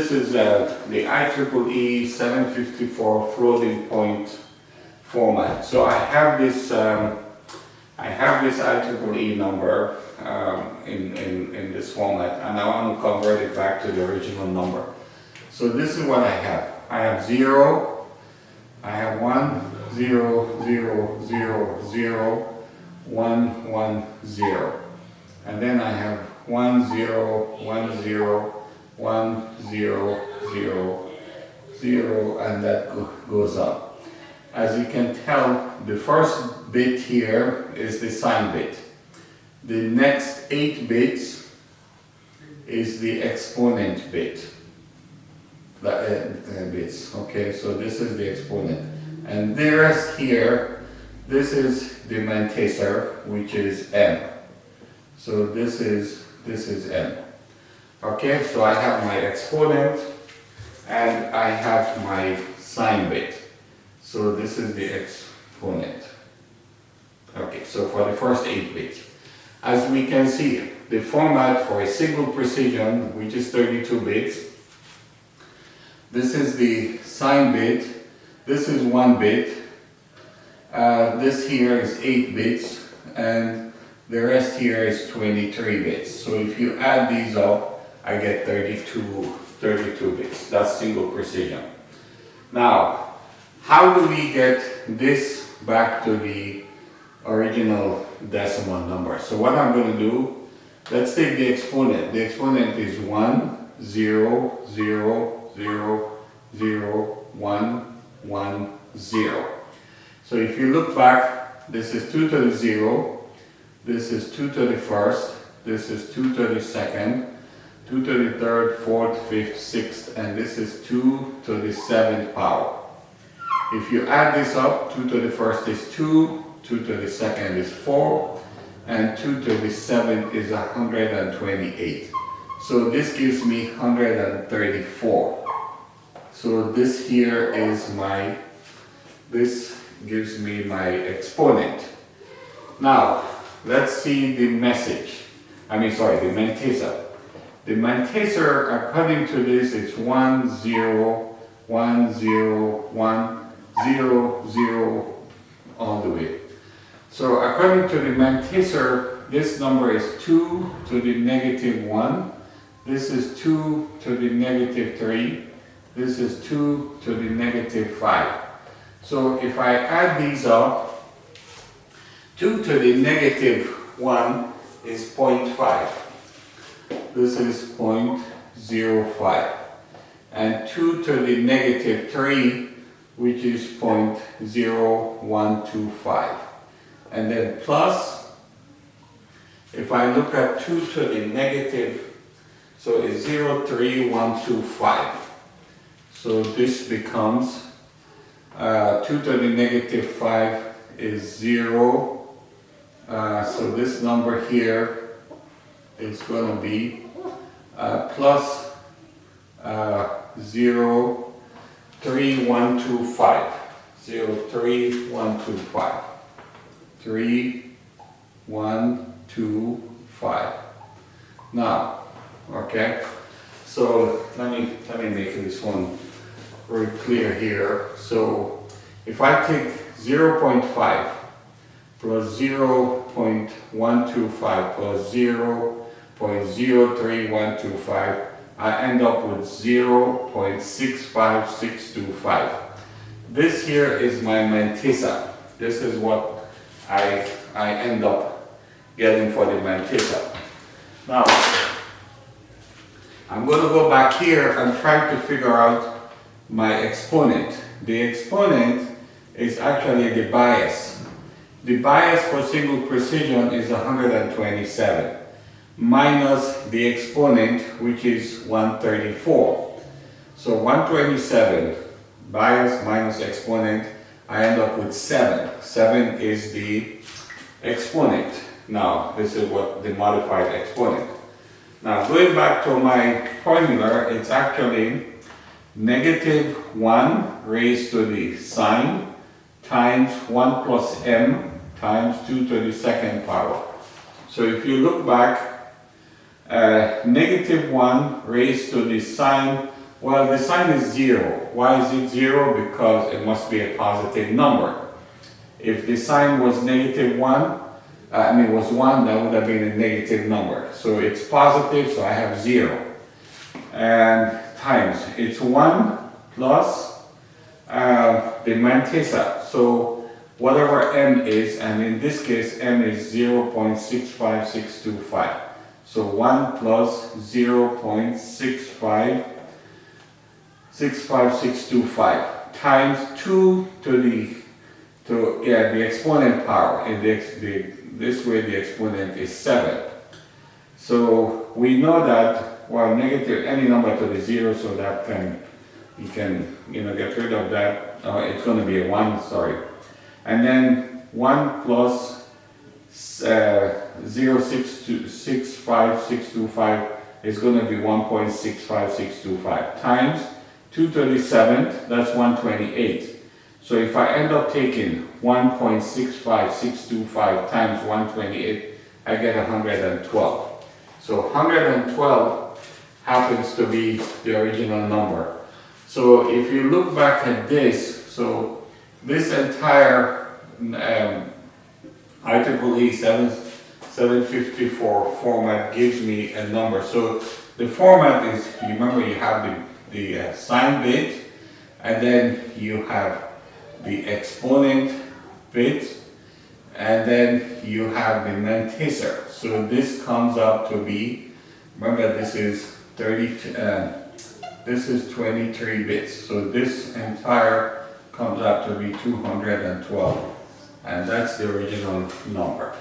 this is the IEEE 754 floating point format. So I have this IEEE number in this format, and I want to convert it back to the original number. So this is what I have. I have 0, I have 1, 0, 0, 0, 0, 1, 1, 0. And then I have 1, 0, 1, 0, 1, 0, 0, 0, and that goes up. As you can tell, the first bit here is the sign bit. The next 8 bits is the exponent bit. Bits. Okay, so this is the exponent. And the rest here, this is the mantissa, which is M. So this is M. Okay, so I have my exponent and I have my sign bit. So this is the exponent. Okay, so for the first 8 bits. As we can see, the format for a single precision, which is 32 bits, this is the sign bit, this is 1 bit, this here is 8 bits, and the rest here is 23 bits. So if you add these up, I get 32 bits. That's single precision. Now, how do we get this back to the original decimal number? So what I'm going to do, let's take the exponent. The exponent is 1, 0, 0, 0, 0, 1, 1, 0. So if you look back, this is 2 to the 0, this is 2 to the first, this is 2 to the second, 2 to the third, fourth, fifth, sixth, and this is 2 to the 7th power. If you add this up, 2 to the first is 2, 2 to the second is 4, and 2 to the 7th is 128. So this gives me 134. So this here is this gives me my exponent. Now, let's see the message. The mantissa. The mantissa, according to this, is 1, 0, 1, 0, 1, 0, 0, all the way. So according to the mantissa, this number is 2 to the negative 1. This is 2 to the negative 3. This is 2 to the negative 5. So if I add these up, 2 to the negative 1 is 0.5. This is 0.05. And 2 to the negative 3, which is 0.0125. And then plus, if I look at 2 to the negative, so it's 0.3125. So this becomes 2 to the negative 5 is 0. So this number here is going to be plus 0.3125. 0.3125. 3125. Now, okay, so let me make this one very clear here. So if I take 0.5 plus 0.125 plus 0.03125, I end up with 0.65625. This here is my mantissa. This is what I end up getting for the mantissa. Now, I'm going to go back here and try to figure out my exponent. The exponent is actually the bias. The bias for single precision is 127 minus the exponent, which is 134. So 127 bias minus exponent, I end up with 7. 7 is the exponent. Now, this is what the modified exponent. Now, going back to my formula, it's actually negative 1 raised to the sine times 1 plus m times 2 to the second power. So if you look back, negative 1 raised to the sine Well, the sign is 0. Why is it 0? Because it must be a positive number. If the sign was negative 1, was 1, that would have been a negative number. So it's positive, so I have 0. And times, it's 1 plus the mantissa. So whatever m is, and in this case m is 0.65625. So 1 plus 0.65625 times 2 to the exponent power. In this way the exponent is 7. So we know that, well, negative any number to the 0, so that you can get rid of that. It's going to be a 1, sorry. And then 1 plus 0.65625 is going to be 1.65625 times 2 to the 7th, that's 128. So if I end up taking 1.65625 times 128, I get 112. So 112 happens to be the original number. So if you look back at this, so this entire IEEE-754 format gives me a number. So the format is, you remember you have the sign bit, and then you have the exponent bit, and then you have the mantissa. So this comes up to be, remember this is 23 bits. So this entire comes out to be 212, and that's the original number.